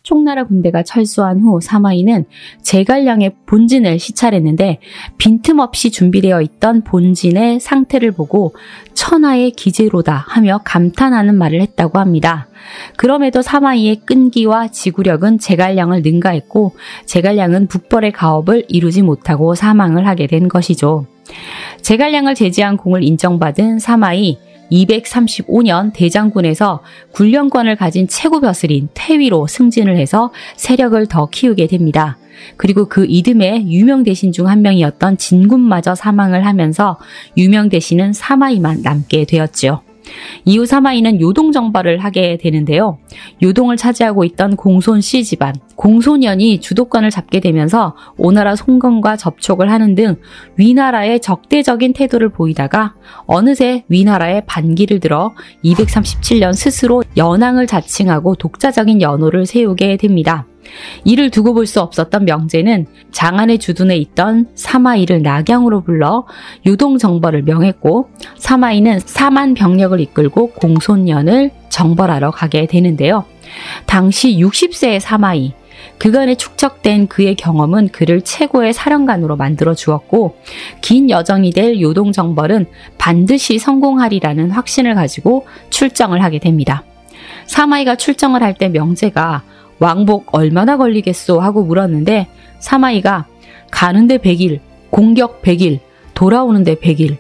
총나라 군대가 철수한 후 사마이는 제갈량의 본진을 시찰했는데 빈틈없이 준비되어 있던 본진의 상태를 보고 천하의 기재로다 하며 감탄하는 말을 했다고 합니다. 그럼에도 사마이의 끈기와 지구력은 제갈량을 능가했고 제갈량은 북벌의 가업을 이루지 못하고 사망을 하게 된 것이죠. 제갈량을 제지한 공을 인정받은 사마이 235년 대장군에서 군령권을 가진 최고 벼슬인 태위로 승진을 해서 세력을 더 키우게 됩니다. 그리고 그 이듬해 유명 대신 중 한 명이었던 진군마저 사망을 하면서 유명 대신은 사마이만 남게 되었죠. 이후 사마이는 요동정벌을 하게 되는데요. 요동을 차지하고 있던 공손씨 집안, 공손연이 주도권을 잡게 되면서 오나라 송건과 접촉을 하는 등 위나라에 적대적인 태도를 보이다가 어느새 위나라에 반기를 들어 237년 스스로 연항을 자칭하고 독자적인 연호를 세우게 됩니다. 이를 두고 볼 수 없었던 명제는 장안의 주둔에 있던 사마이를 낙양으로 불러 요동정벌을 명했고 사마이는 4만 병력을 이끌고 공손연을 정벌하러 가게 되는데요. 당시 60세의 사마이, 그간에 축적된 그의 경험은 그를 최고의 사령관으로 만들어 주었고 긴 여정이 될 요동정벌은 반드시 성공하리라는 확신을 가지고 출정을 하게 됩니다. 사마이가 출정을 할 때 명제가 왕복 얼마나 걸리겠소 하고 물었는데 사마이가 가는데 100일, 공격 100일, 돌아오는데 100일,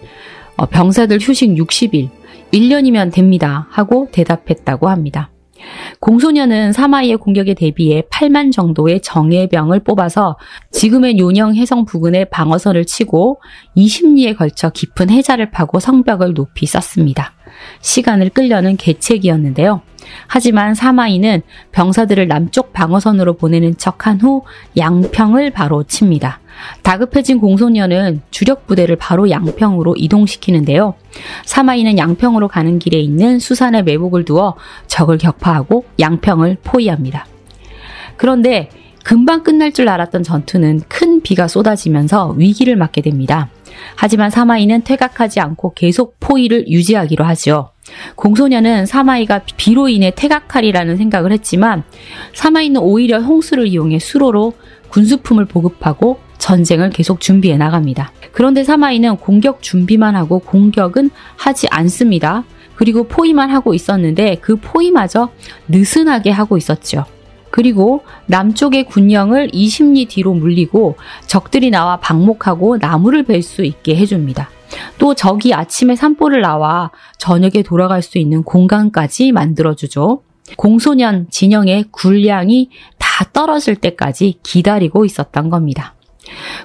병사들 휴식 60일, 1년이면 됩니다 하고 대답했다고 합니다. 공소년은 사마이의 공격에 대비해 8만 정도의 정예병을 뽑아서 지금의 요령 해성 부근에 방어선을 치고 20리에 걸쳐 깊은 해자를 파고 성벽을 높이 쌓습니다. 시간을 끌려는 계책이었는데요. 하지만 사마이는 병사들을 남쪽 방어선으로 보내는 척한 후 양평을 바로 칩니다. 다급해진 공소년은 주력 부대를 바로 양평으로 이동시키는데요. 사마이는 양평으로 가는 길에 있는 수산에 매복을 두어 적을 격파하고 양평을 포위합니다. 그런데 금방 끝날 줄 알았던 전투는 큰 비가 쏟아지면서 위기를 맞게 됩니다. 하지만 사마이는 퇴각하지 않고 계속 포위를 유지하기로 하죠. 공소년은 사마이가 비로 인해 퇴각하리라는 생각을 했지만 사마이는 오히려 홍수를 이용해 수로로 군수품을 보급하고 전쟁을 계속 준비해 나갑니다. 그런데 사마이는 공격 준비만 하고 공격은 하지 않습니다. 그리고 포위만 하고 있었는데 그 포위마저 느슨하게 하고 있었죠. 그리고 남쪽의 군령을 20리 뒤로 물리고 적들이 나와 방목하고 나무를 벨 수 있게 해줍니다. 또 적이 아침에 산보를 나와 저녁에 돌아갈 수 있는 공간까지 만들어주죠. 공소년 진영의 군량이 다 떨어질 때까지 기다리고 있었던 겁니다.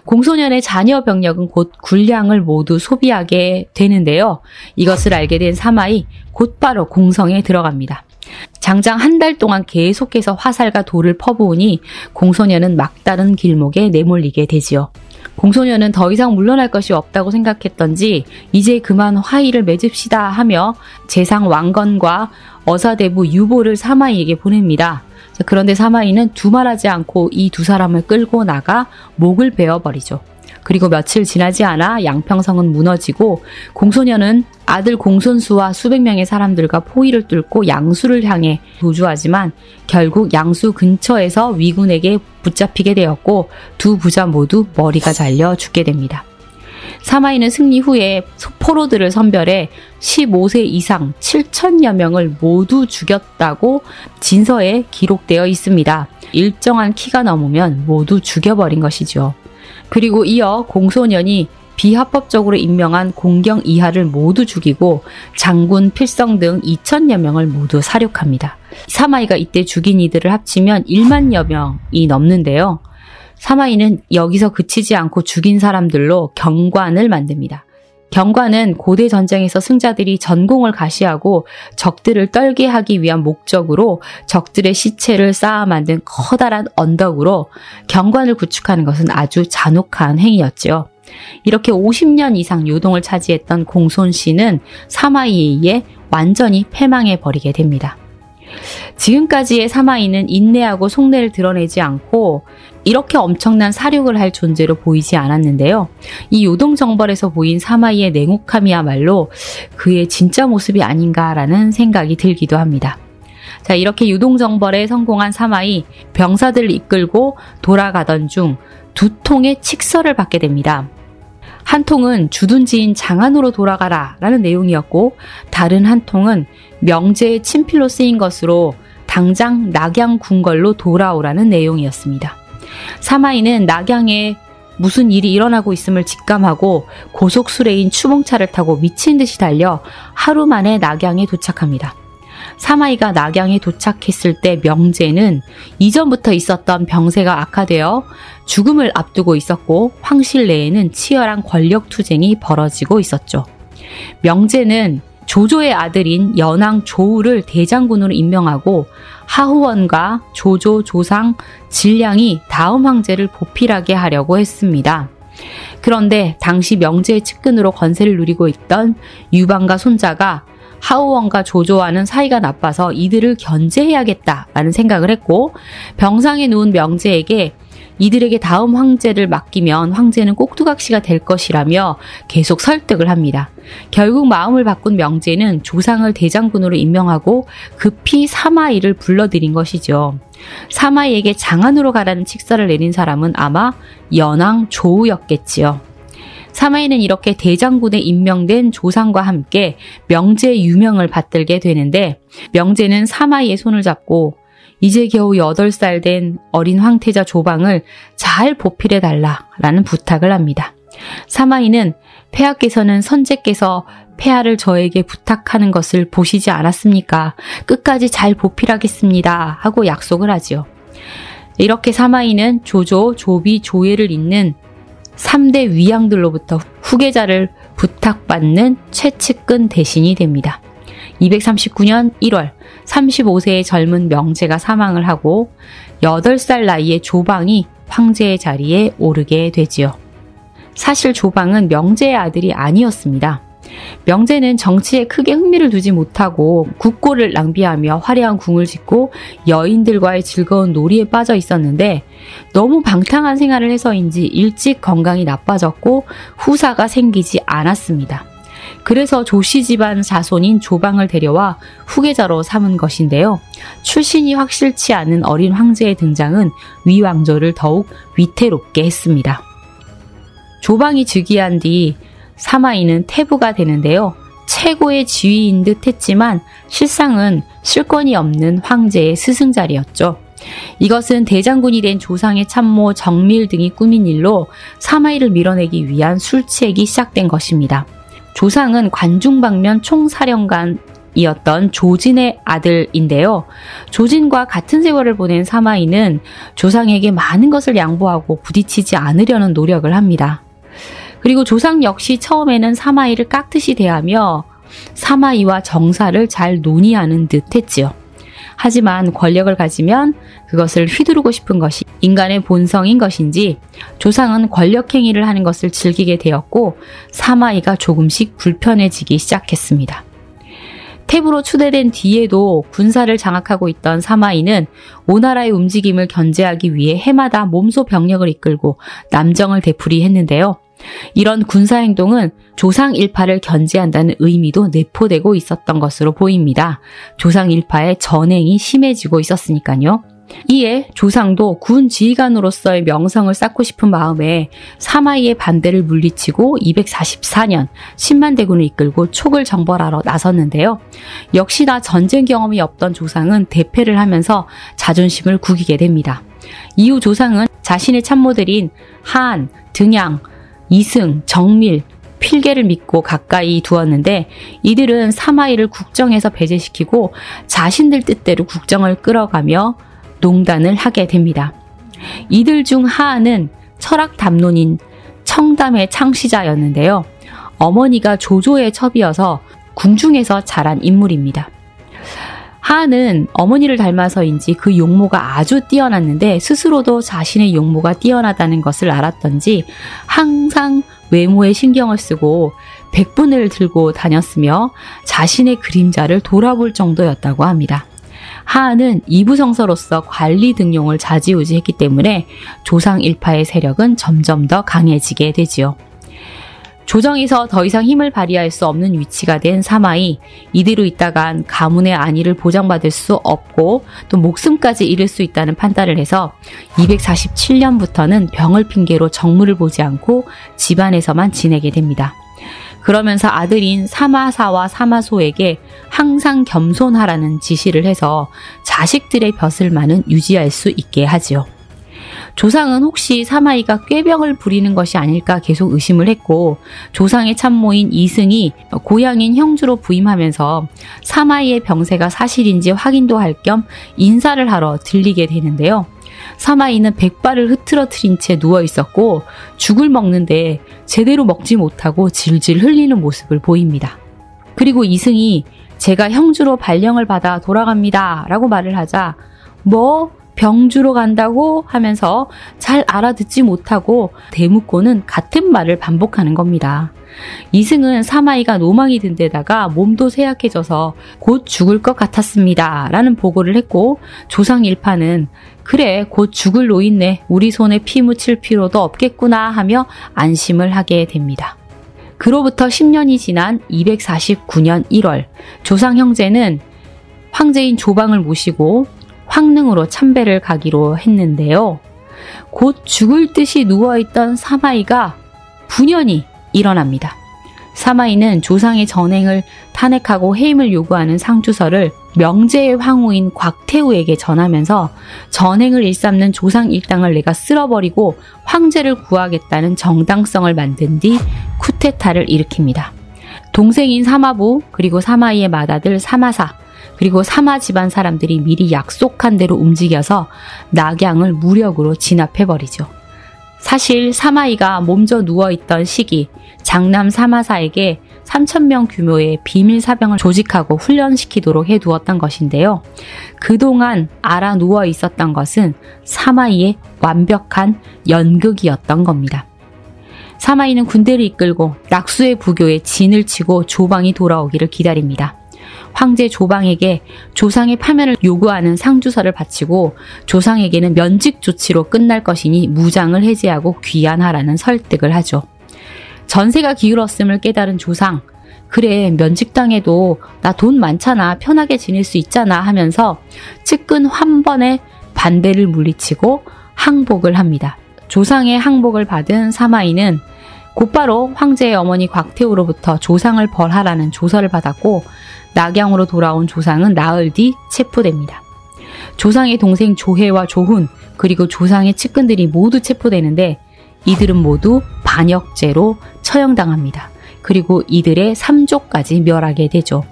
공소년의 자녀 병력은 곧 군량을 모두 소비하게 되는데요. 이것을 알게 된 사마이 곧바로 공성에 들어갑니다. 장장 한 달 동안 계속해서 화살과 돌을 퍼부으니 공소년은 막다른 길목에 내몰리게 되지요. 공소년은 더 이상 물러날 것이 없다고 생각했던지 이제 그만 화의를 맺읍시다 하며 재상 왕건과 어사대부 유보를 사마이에게 보냅니다. 그런데 사마이는 두말하지 않고 이 두 사람을 끌고 나가 목을 베어버리죠. 그리고 며칠 지나지 않아 양평성은 무너지고 공소년은 아들 공손수와 수백 명의 사람들과 포위를 뚫고 양수를 향해 도주하지만 결국 양수 근처에서 위군에게 붙잡히게 되었고 두 부자 모두 머리가 잘려 죽게 됩니다. 사마이는 승리 후에 포로들을 선별해 15세 이상 7천여 명을 모두 죽였다고 진서에 기록되어 있습니다. 일정한 키가 넘으면 모두 죽여버린 것이죠. 그리고 이어 공소년이 비합법적으로 임명한 공경 이하를 모두 죽이고 장군, 필성 등 2천여 명을 모두 사륙합니다. 사마이가 이때 죽인 이들을 합치면 1만여 명이 넘는데요. 사마이는 여기서 그치지 않고 죽인 사람들로 경관을 만듭니다. 경관은 고대 전쟁에서 승자들이 전공을 가시하고 적들을 떨게 하기 위한 목적으로 적들의 시체를 쌓아 만든 커다란 언덕으로 경관을 구축하는 것은 아주 잔혹한 행위였죠. 이렇게 50년 이상 요동을 차지했던 공손씨는 사마이에 의해 완전히 패망해버리게 됩니다. 지금까지의 사마이는 인내하고 속내를 드러내지 않고 이렇게 엄청난 사륙을 할 존재로 보이지 않았는데요. 이 요동정벌에서 보인 사마이의 냉혹함이야말로 그의 진짜 모습이 아닌가라는 생각이 들기도 합니다. 자, 이렇게 유동정벌에 성공한 사마이, 병사들을 이끌고 돌아가던 중 2통의 칙서를 받게 됩니다. 한 통은 주둔지인 장안으로 돌아가라 라는 내용이었고, 다른 한 통은 명제의 친필로 쓰인 것으로 당장 낙양 궁궐로 돌아오라는 내용이었습니다. 사마이는 낙양에 무슨 일이 일어나고 있음을 직감하고 고속수레인 추봉차를 타고 미친 듯이 달려 하루 만에 낙양에 도착합니다. 사마이가 낙양에 도착했을 때 명제는 이전부터 있었던 병세가 악화되어 죽음을 앞두고 있었고, 황실 내에는 치열한 권력투쟁이 벌어지고 있었죠. 명제는 조조의 아들인 연왕 조우를 대장군으로 임명하고, 하후원과 조조, 조상, 진량이 다음 황제를 보필하게 하려고 했습니다. 그런데 당시 명제의 측근으로 권세를 누리고 있던 유방과 손자가 하우원과 조조와는 사이가 나빠서 이들을 견제해야겠다라는 생각을 했고, 병상에 누운 명제에게 이들에게 다음 황제를 맡기면 황제는 꼭두각시가 될 것이라며 계속 설득을 합니다. 결국 마음을 바꾼 명제는 조상을 대장군으로 임명하고 급히 사마이를 불러들인 것이죠. 사마이에게 장안으로 가라는 칙서를 내린 사람은 아마 연왕 조우였겠지요. 사마이는 이렇게 대장군에 임명된 조상과 함께 명제의 유명을 받들게 되는데, 명제는 사마이의 손을 잡고 이제 겨우 8살 된 어린 황태자 조방을 잘 보필해달라라는 부탁을 합니다. 사마이는 폐하께서는 선제께서 폐하를 저에게 부탁하는 것을 보시지 않았습니까? 끝까지 잘 보필하겠습니다 하고 약속을 하지요. 이렇게 사마이는 조조, 조비, 조예를 잇는 3대 위양들로부터 후계자를 부탁받는 최측근 대신이 됩니다. 239년 1월 35세의 젊은 명제가 사망을 하고 8살 나이에 조방이 황제의 자리에 오르게 되지요. 사실 조방은 명제의 아들이 아니었습니다. 명제는 정치에 크게 흥미를 두지 못하고 국고를 낭비하며 화려한 궁을 짓고 여인들과의 즐거운 놀이에 빠져 있었는데, 너무 방탕한 생활을 해서인지 일찍 건강이 나빠졌고 후사가 생기지 않았습니다. 그래서 조씨 집안 자손인 조방을 데려와 후계자로 삼은 것인데요. 출신이 확실치 않은 어린 황제의 등장은 위왕조를 더욱 위태롭게 했습니다. 조방이 즉위한 뒤 사마이는 태부가 되는데요. 최고의 지위인 듯 했지만 실상은 실권이 없는 황제의 스승자리였죠. 이것은 대장군이 된 조상의 참모 정밀 등이 꾸민 일로 사마이를 밀어내기 위한 술책이 시작된 것입니다. 조상은 관중방면 총사령관이었던 조진의 아들인데요. 조진과 같은 세월을 보낸 사마이는 조상에게 많은 것을 양보하고 부딪히지 않으려는 노력을 합니다. 그리고 조상 역시 처음에는 사마이를 깍듯이 대하며 사마이와 정사를 잘 논의하는 듯 했지요. 하지만 권력을 가지면 그것을 휘두르고 싶은 것이 인간의 본성인 것인지 조상은 권력행위를 하는 것을 즐기게 되었고, 사마이가 조금씩 불편해지기 시작했습니다. 태부로 추대된 뒤에도 군사를 장악하고 있던 사마이는 오나라의 움직임을 견제하기 위해 해마다 몸소 병력을 이끌고 남정을 되풀이했는데요. 이런 군사행동은 조상 일파를 견제한다는 의미도 내포되고 있었던 것으로 보입니다. 조상 일파의 전행이 심해지고 있었으니까요. 이에 조상도 군 지휘관으로서의 명성을 쌓고 싶은 마음에 사마이의 반대를 물리치고 244년 10만 대군을 이끌고 촉을 정벌하러 나섰는데요. 역시나 전쟁 경험이 없던 조상은 대패를 하면서 자존심을 구기게 됩니다. 이후 조상은 자신의 참모들인 한, 등양, 이승, 정밀, 필계를 믿고 가까이 두었는데, 이들은 사마이를 국정에서 배제시키고 자신들 뜻대로 국정을 끌어가며 농단을 하게 됩니다. 이들 중 하한은 철학 담론인 청담의 창시자였는데요. 어머니가 조조의 첩이어서 궁중에서 자란 인물입니다. 하한은 어머니를 닮아서인지 그 용모가 아주 뛰어났는데, 스스로도 자신의 용모가 뛰어나다는 것을 알았던지 항상 외모에 신경을 쓰고 백분을 들고 다녔으며 자신의 그림자를 돌아볼 정도였다고 합니다. 하한은 이부성서로서 관리 등용을 좌지우지했기 때문에 조상 일파의 세력은 점점 더 강해지게 되지요. 조정에서 더 이상 힘을 발휘할 수 없는 위치가 된 사마이, 이대로 있다간 가문의 안위를 보장받을 수 없고 또 목숨까지 잃을 수 있다는 판단을 해서 247년부터는 병을 핑계로 정무를 보지 않고 집안에서만 지내게 됩니다. 그러면서 아들인 사마사와 사마소에게 항상 겸손하라는 지시를 해서 자식들의 벼슬만은 유지할 수 있게 하지요. 조상은 혹시 사마이가 꾀병을 부리는 것이 아닐까 계속 의심을 했고, 조상의 참모인 이승이 고향인 형주로 부임하면서 사마이의 병세가 사실인지 확인도 할 겸 인사를 하러 들리게 되는데요. 사마이는 백발을 흐트러트린 채 누워 있었고 죽을 먹는데 제대로 먹지 못하고 질질 흘리는 모습을 보입니다. 그리고 이승이 제가 형주로 발령을 받아 돌아갑니다 라고 말을 하자, 뭐? 병주로 간다고 하면서 잘 알아듣지 못하고 대묻고는 같은 말을 반복하는 겁니다. 이승은 사마이가 노망이 든 데다가 몸도 쇠약해져서 곧 죽을 것 같았습니다 라는 보고를 했고, 조상 일파는 그래 곧 죽을 노인네, 우리 손에 피 묻힐 필요도 없겠구나 하며 안심을 하게 됩니다. 그로부터 10년이 지난 249년 1월, 조상 형제는 황제인 조방을 모시고 황릉으로 참배를 가기로 했는데요. 곧 죽을 듯이 누워있던 사마이가 분연히 일어납니다. 사마이는 조상의 전행을 탄핵하고 해임을 요구하는 상주서를 명제의 황후인 곽태우에게 전하면서 전행을 일삼는 조상 일당을 내가 쓸어버리고 황제를 구하겠다는 정당성을 만든 뒤 쿠데타를 일으킵니다. 동생인 사마부, 그리고 사마이의 맏아들 사마사, 그리고 사마 집안 사람들이 미리 약속한 대로 움직여서 낙양을 무력으로 진압해버리죠. 사실 사마이가 몸져 누워있던 시기, 장남 사마사에게 3,000명 규모의 비밀 사병을 조직하고 훈련시키도록 해두었던 것인데요. 그동안 알아 누워 있었던 것은 사마이의 완벽한 연극이었던 겁니다. 사마이는 군대를 이끌고 낙수의 부교에 진을 치고 조방이 돌아오기를 기다립니다. 황제 조방에게 조상의 파면을 요구하는 상주서를 바치고 조상에게는 면직 조치로 끝날 것이니 무장을 해제하고 귀환하라는 설득을 하죠. 전세가 기울었음을 깨달은 조상, 그래 면직당해도 나 돈 많잖아, 편하게 지낼 수 있잖아 하면서 측근 한 번에 반대를 물리치고 항복을 합니다. 조상의 항복을 받은 사마이는 곧바로 황제의 어머니 곽태우로부터 조상을 벌하라는 조서를 받았고, 낙양으로 돌아온 조상은 나흘 뒤 체포됩니다. 조상의 동생 조해와 조훈, 그리고 조상의 측근들이 모두 체포되는데 이들은 모두 반역죄로 처형당합니다. 그리고 이들의 3조까지 멸하게 되죠.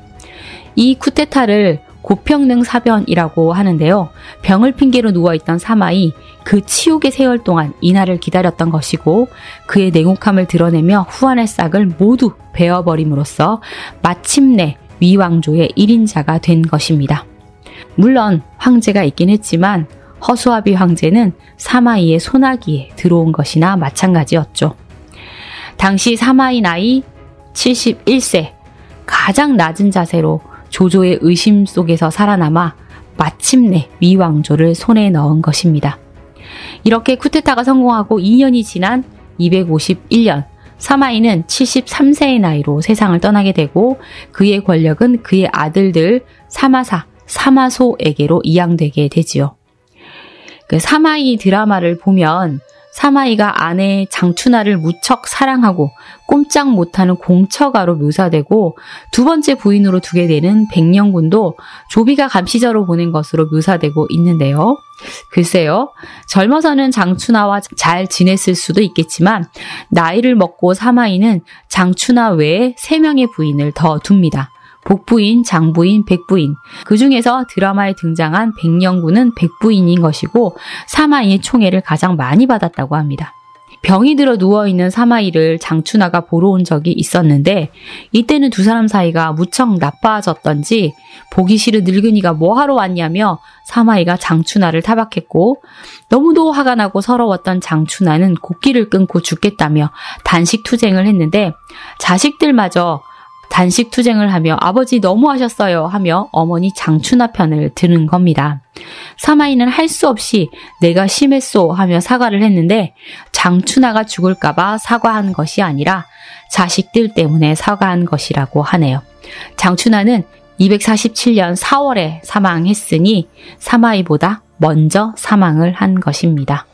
이 쿠데타를 고평능 사변이라고 하는데요. 병을 핑계로 누워있던 사마이, 그 치욕의 세월 동안 이날을 기다렸던 것이고, 그의 냉혹함을 드러내며 후한의 싹을 모두 베어버림으로써 마침내 위왕조의 1인자가 된 것입니다. 물론 황제가 있긴 했지만 허수아비 황제는 사마이의 소나기에 들어온 것이나 마찬가지였죠. 당시 사마이 나이 71세, 가장 낮은 자세로 조조의 의심 속에서 살아남아 마침내 위왕조를 손에 넣은 것입니다. 이렇게 쿠데타가 성공하고 2년이 지난 251년, 사마이는 73세의 나이로 세상을 떠나게 되고 그의 권력은 그의 아들들 사마사, 사마소에게로 이양되게 되지요. 그 사마이 드라마를 보면 사마이가 아내 장춘하를 무척 사랑하고 꼼짝 못하는 공처가로 묘사되고, 두 번째 부인으로 두게 되는 백령군도 조비가 감시자로 보낸 것으로 묘사되고 있는데요. 글쎄요, 젊어서는 장춘하와 잘 지냈을 수도 있겠지만 나이를 먹고 사마이는 장춘하 외에 3명의 부인을 더 둡니다. 복부인, 장부인, 백부인. 그 중에서 드라마에 등장한 백령군은 백부인인 것이고 사마이의 총애를 가장 많이 받았다고 합니다. 병이 들어 누워있는 사마이를 장춘하가 보러 온 적이 있었는데 이때는 두 사람 사이가 무척 나빠졌던지 보기 싫은 늙은이가 뭐하러 왔냐며 사마이가 장춘하를 타박했고, 너무도 화가 나고 서러웠던 장춘하는 곡기를 끊고 죽겠다며 단식 투쟁을 했는데 자식들마저 단식 투쟁을 하며 아버지 너무하셨어요 하며 어머니 장춘하 편을 드는 겁니다. 사마이는 할 수 없이 내가 심했소 하며 사과를 했는데 장춘하가 죽을까봐 사과한 것이 아니라 자식들 때문에 사과한 것이라고 하네요. 장춘하는 247년 4월에 사망했으니 사마이보다 먼저 사망을 한 것입니다.